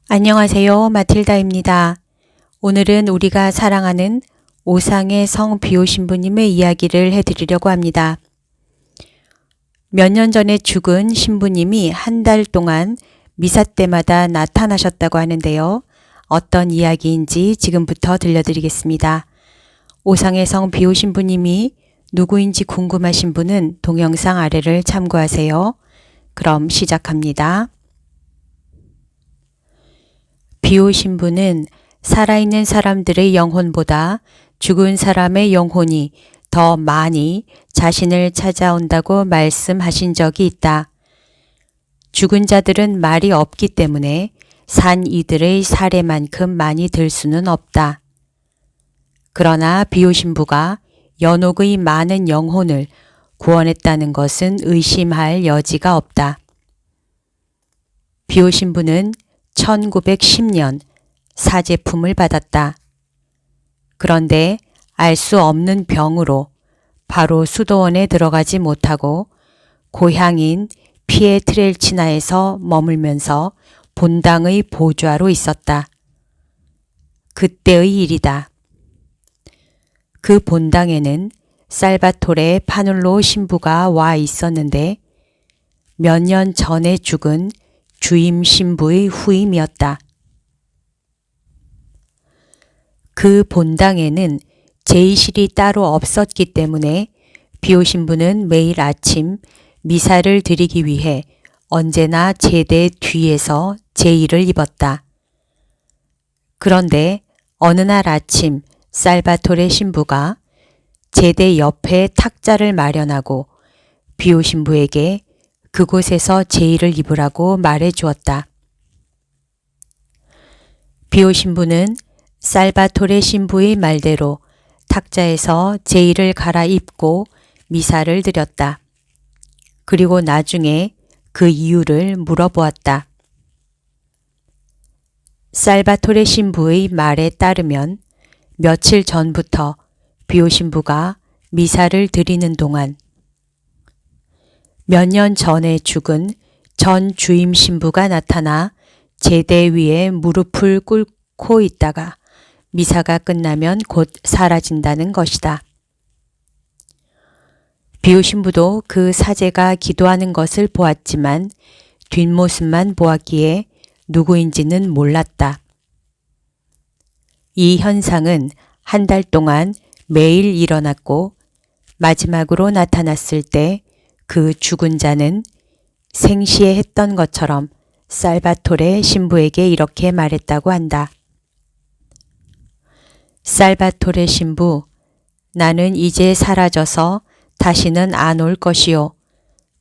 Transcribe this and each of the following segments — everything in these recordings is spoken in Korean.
안녕하세요. 마틸다입니다. 오늘은 우리가 사랑하는 오상의 성 비오 신부님의 이야기를 해드리려고 합니다. 몇 년 전에 죽은 신부님이 한 달 동안 미사 때마다 나타나셨다고 하는데요. 어떤 이야기인지 지금부터 들려드리겠습니다. 오상의 성 비오 신부님이 누구인지 궁금하신 분은 동영상 아래를 참고하세요. 그럼 시작합니다. 비오 신부는 살아있는 사람들의 영혼보다 죽은 사람의 영혼이 더 많이 자신을 찾아온다고 말씀하신 적이 있다. 죽은 자들은 말이 없기 때문에 산 이들의 사례만큼 많이 들 수는 없다. 그러나 비오 신부가 연옥의 많은 영혼을 구원했다는 것은 의심할 여지가 없다. 비오 신부는 1910년 사제품을 받았다. 그런데 알 수 없는 병으로 바로 수도원에 들어가지 못하고 고향인 피에트렐치나에서 머물면서 본당의 보좌로 있었다. 그때의 일이다. 그 본당에는 살바토레 파눌로 신부가 와 있었는데 몇 년 전에 죽은 주임 신부의 후임이었다. 그 본당에는 제의실이 따로 없었기 때문에 비오 신부는 매일 아침 미사를 드리기 위해 언제나 제대 뒤에서 제의를 입었다. 그런데 어느 날 아침 살바토레 신부가 제대 옆에 탁자를 마련하고 비오 신부에게 그곳에서 제의를 입으라고 말해 주었다. 비오 신부는 살바토레 신부의 말대로 탁자에서 제의를 갈아입고 미사를 드렸다. 그리고 나중에 그 이유를 물어보았다. 살바토레 신부의 말에 따르면 며칠 전부터 비오 신부가 미사를 드리는 동안 몇 년 전에 죽은 전 주임 신부가 나타나 제대 위에 무릎을 꿇고 있다가 미사가 끝나면 곧 사라진다는 것이다. 비오 신부도 그 사제가 기도하는 것을 보았지만 뒷모습만 보았기에 누구인지는 몰랐다. 이 현상은 한 달 동안 매일 일어났고 마지막으로 나타났을 때 그 죽은 자는 생시에 했던 것처럼 살바토레 신부에게 이렇게 말했다고 한다. 살바토레 신부, 나는 이제 사라져서 다시는 안 올 것이요.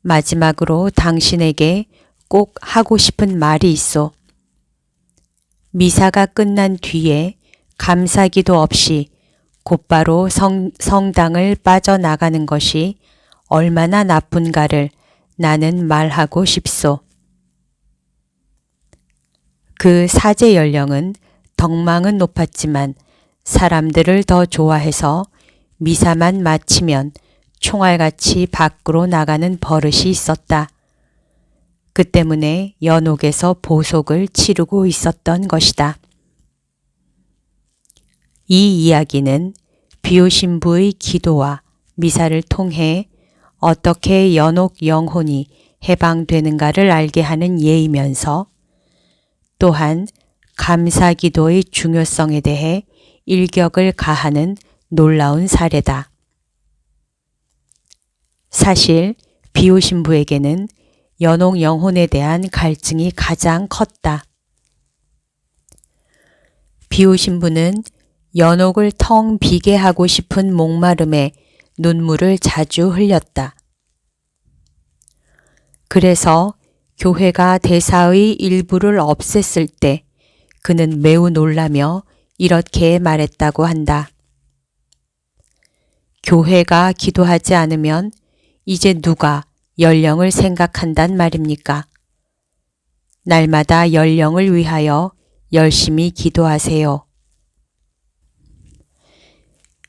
마지막으로 당신에게 꼭 하고 싶은 말이 있어. 미사가 끝난 뒤에 감사기도 없이 곧바로 성당을 빠져나가는 것이 얼마나 나쁜가를 나는 말하고 싶소. 그 사제 연령은 덕망은 높았지만 사람들을 더 좋아해서 미사만 마치면 총알같이 밖으로 나가는 버릇이 있었다. 그 때문에 연옥에서 보속을 치르고 있었던 것이다. 이 이야기는 비오 신부의 기도와 미사를 통해 어떻게 연옥 영혼이 해방되는가를 알게 하는 예이면서 또한 감사기도의 중요성에 대해 일격을 가하는 놀라운 사례다. 사실 비오 신부에게는 연옥 영혼에 대한 갈증이 가장 컸다. 비오 신부는 연옥을 텅 비게 하고 싶은 목마름에 눈물을 자주 흘렸다. 그래서 교회가 대사의 일부를 없앴을 때 그는 매우 놀라며 이렇게 말했다고 한다. 교회가 기도하지 않으면 이제 누가 연령을 생각한단 말입니까? 날마다 연령을 위하여 열심히 기도하세요.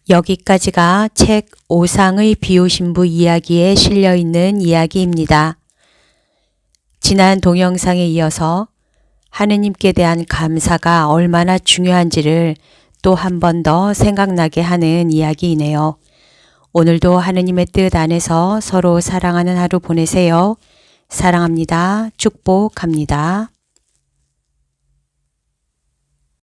여기까지가 책 오상의 비오 신부 이야기에 실려있는 이야기입니다. 지난 동영상에 이어서 하느님께 대한 감사가 얼마나 중요한지를 또 한 번 더 생각나게 하는 이야기이네요. 오늘도 하느님의 뜻 안에서 서로 사랑하는 하루 보내세요. 사랑합니다. 축복합니다.